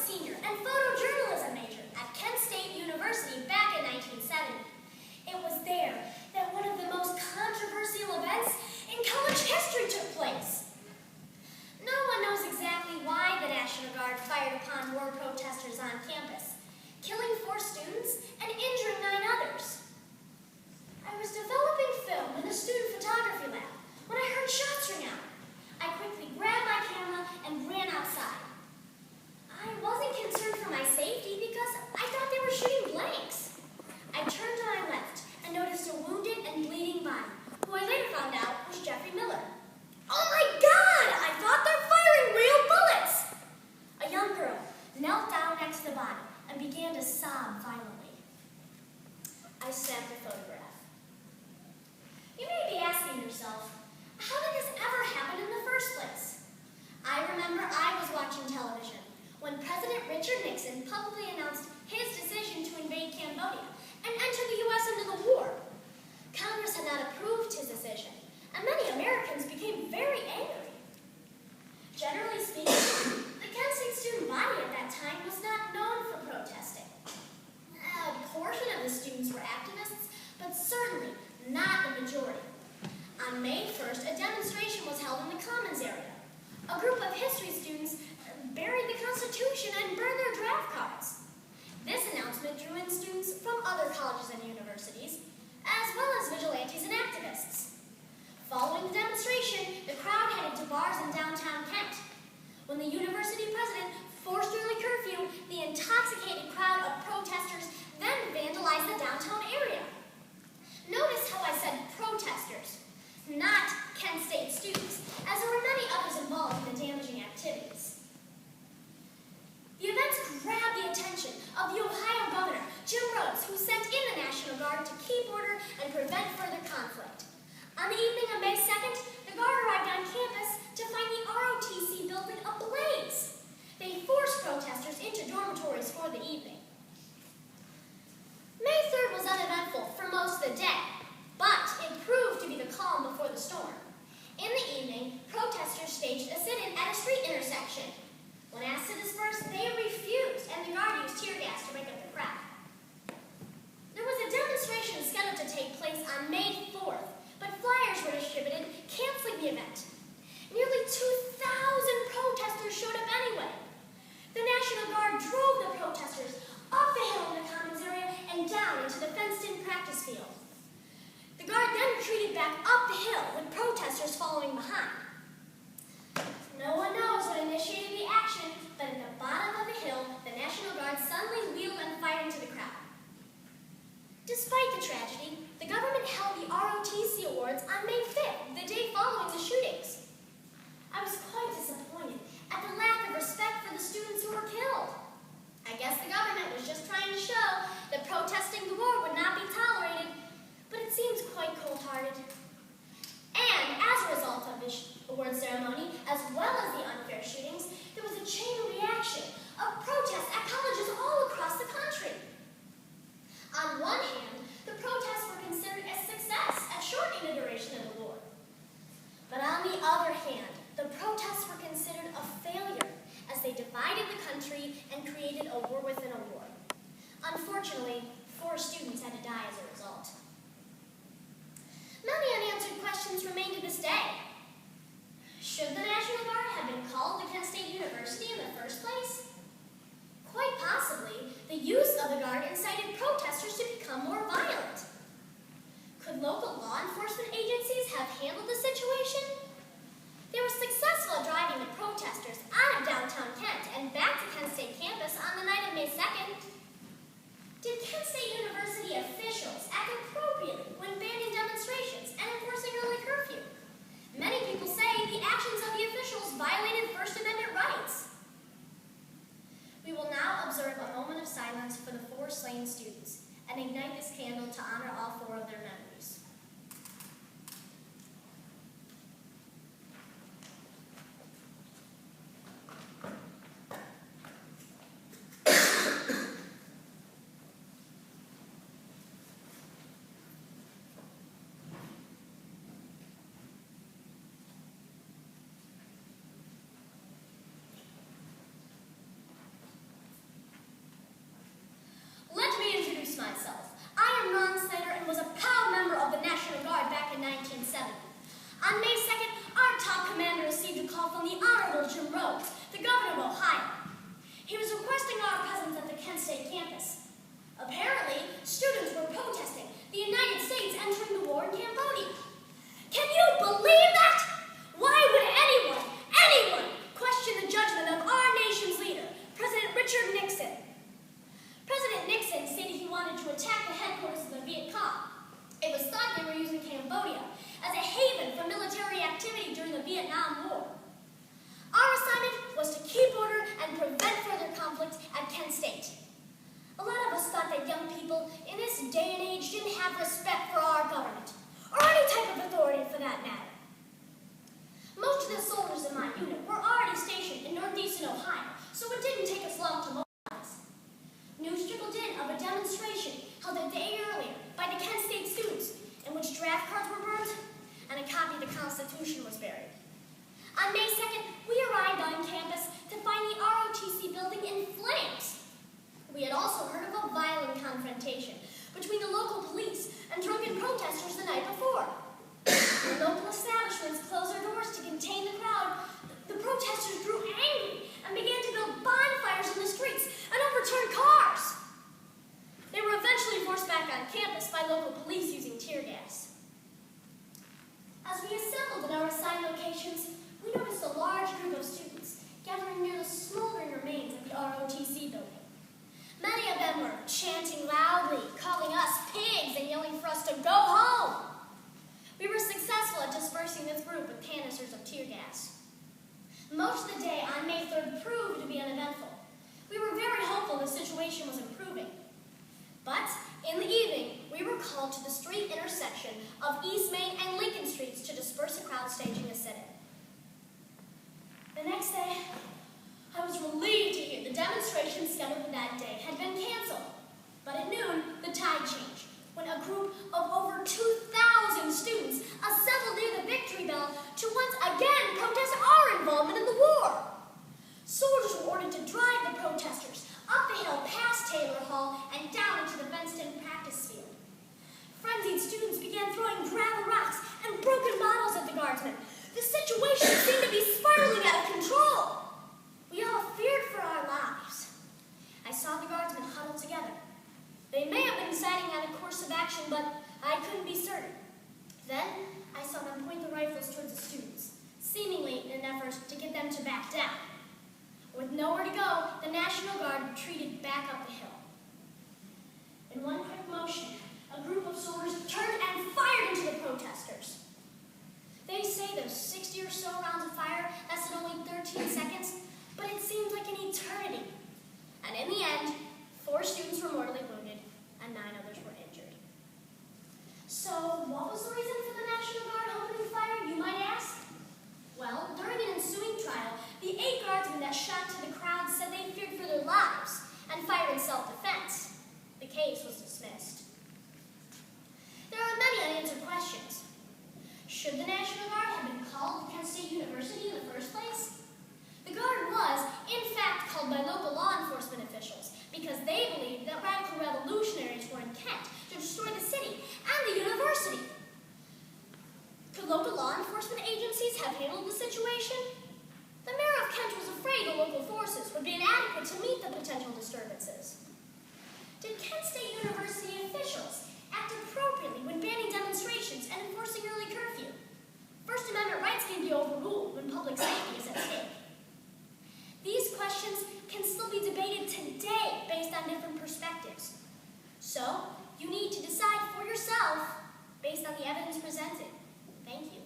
senior and photojournalism major at Kent State University back in 1970. It was there that one of the most controversial events in college history took place. No one knows exactly why the National Guard fired upon war protesters on campus, killing 4 students and injuring 9 others. I was developing film in the student photography lab when I heard shots ring out. I quickly grabbed my camera and ran outside. I wasn't concerned for my safety because I thought they were shooting blanks. I turned to my left and noticed a wounded and bleeding body, who I later found out was Jeffrey Miller. Oh my God! I thought they're firing real bullets! A young girl knelt down next to the body and began to sob violently. I snapped a photograph. You may be asking yourself, how did this ever happen in the first place? I remember I was watching television when President Richard Nixon publicly announced his decision to invade Cambodia and enter the U.S. into the war. Congress had not approved his decision, and many Americans became very angry. Generally speaking, the Kent State student body at that time was not known for protesting. A portion of the students were activists, but certainly not the majority. On May 1st, a demonstration was held in the Commons area. A group of history students buried the Constitution and burned their draft cards. This announcement drew in students from other colleges and universities, as well as vigilantes and activists. Following the demonstration, the crowd headed to bars in downtown Kent. When the university president forced early curfew, the intoxicated crowd of protesters then vandalized the downtown area. Notice how I said protesters, not Kent State students, as there were many others involved in the damaging activities. The events grabbed the attention of the Ohio governor, Jim Rhodes, who sent in the National Guard to keep order and prevent further conflict. On the evening of May 2nd, the Guard arrived on campus to find the ROTC building ablaze. They forced protesters into dormitories for the evening. May 3rd was uneventful for most of the day, but it proved to be the calm before the storm. In the evening, protesters staged a sit-in at a street intersection. When asked to disperse, they refused, and the Guard used tear gas to break up the crowd. There was a demonstration scheduled to take place on May 4th, but flyers were distributed canceling the event. Nearly 2,000 protesters showed up anyway. The National Guard drove the protesters up the hill in the Commons area and down into the fenced-in practice field. The Guard then retreated back up the hill with protesters following behind. No one knows what initiated the action, but at the bottom of the hill, the National Guard suddenly wheeled and fired into the crowd. Despite the tragedy, the government held the ROTC Awards on May 5th, the day following the shootings. I was quite disappointed at the lack of respect for the students who were killed. I guess the government was just trying to show that protesting the war would not be tolerated, but it seems quite cold-hearted. And as a result of this award ceremony, as well as the unfair shootings, there was a chain reaction of protests at colleges all across the country. On one hand, the protests were considered a success at shortening the duration of the war. But on the other hand, the protests were considered a failure as they divided the country and created a war within a war. Unfortunately, 4 students had to die as a result. Many unanswered questions remain to this day. Should the National Guard have been called to Kent State University in the first place? Quite possibly, the use of the Guard incited protesters to become more violent. Could local law enforcement agencies have handled the situation? They were successful at driving the protesters out of downtown Kent and back to Kent State campus on the night of May 2nd. Did Kent State University officials act appropriately when banning demonstrations and enforcing early curfew? Many people say the actions of the officials violated First Amendment rights. We will now observe a moment of silence for the 4 slain students and ignite this candle to honor all 4 of their memories. situation was improving. But in the evening, we were called to the street intersection of East Main and Lincoln Streets to disperse a crowd staging a sit-in. The next day, I was relieved to hear the demonstration scheduled for that day had been canceled. But at noon, the tide changed when a group of over 2,000 students assembled near the Victory Bell to once again protest our involvement in the war. Soldiers were ordered to drive the protesters up the hill past Taylor Hall and down into the fenced-in practice field. Frenzied students began throwing gravel rocks and broken bottles at the guardsmen. The situation seemed to be spiraling out of control. We all feared for our lives. I saw the guardsmen huddled together. They may have been deciding on a course of action, but I couldn't be certain. Then I saw them point the rifles towards the students, seemingly in an effort to get them to back down. With nowhere to go, the National Guard retreated back up the hill. In one quick motion, a group of soldiers turned and fired into the protesters. They say those 60 or so rounds of fire lasted only 13 seconds, but it seemed like an eternity. And in the end, 4 students were mortally wounded and 9 others were injured. So, what was the reason for the National Guard opening fire, you might ask? Well, during an ensuing trial, the 8 guardsmen that shot to the crowd said they feared for their lives and fired in self-defense. The case was dismissed. There are many unanswered questions. Should the National Guard have been called to Kent State University in the first place? The Guard was, in fact, called by local law enforcement officials because they believed that radical revolutionaries were in Kent to destroy the city and the university. Could local law enforcement agencies have handled the situation? The mayor of Kent was afraid the local forces would be inadequate to meet the potential disturbances. Did Kent State University officials act appropriately when banning demonstrations and enforcing early curfew? First Amendment rights can be overruled when public safety is at stake. These questions can still be debated today based on different perspectives. So, you need to decide for yourself based on the evidence presented. Thank you.